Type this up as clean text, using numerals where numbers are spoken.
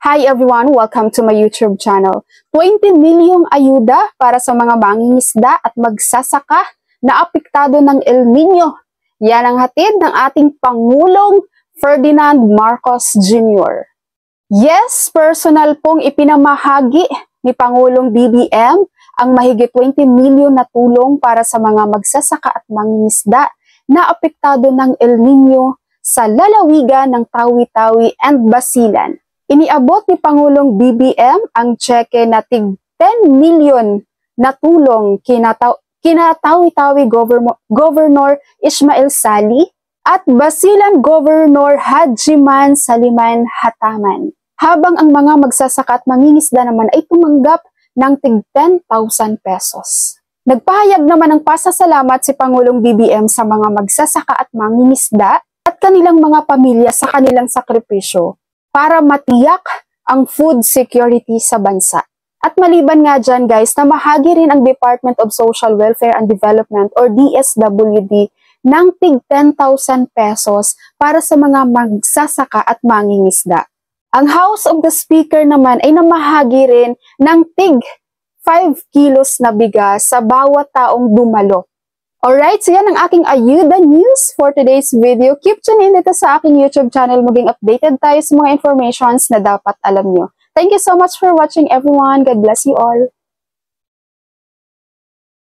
Hi everyone! Welcome to my YouTube channel. 20 milyong ayuda para sa mga mangingisda at magsasaka na apektado ng El Nino. Yan ang hatid ng ating Pangulong Ferdinand Marcos Jr. Yes, personal pong ipinamahagi ni Pangulong BBM ang mahigit 20 milyon na tulong para sa mga magsasaka at mangingisda na apektado ng El Nino sa lalawigan ng Tawi-Tawi and Basilan. Iniabot ni Pangulong BBM ang tseke na tig 10 milyon na tulong kina Tawi-Tawi Governor Ismael Sali at Basilan Governor Hajiman Saliman Hataman. Habang ang mga magsasaka at mangingisda naman ay tumanggap ng tig 10,000 pesos. Nagpahayag naman ng pasasalamat si Pangulong BBM sa mga magsasaka at mangingisda at kanilang mga pamilya sa kanilang sakripisyo para matiyak ang food security sa bansa. At maliban nga dyan guys, na mahagi rin ang Department of Social Welfare and Development or DSWD ng tig 10,000 pesos para sa mga magsasaka at mangingisda. Ang House of the Speaker naman ay namahagi rin ng tig 5 kilos na bigas sa bawat taong dumalo. Alright, so yan ang aking Ayuda News for today's video. Keep tuning in dito sa aking YouTube channel. Maging updated tayo sa mga informations na dapat alam nyo. Thank you so much for watching everyone. God bless you all.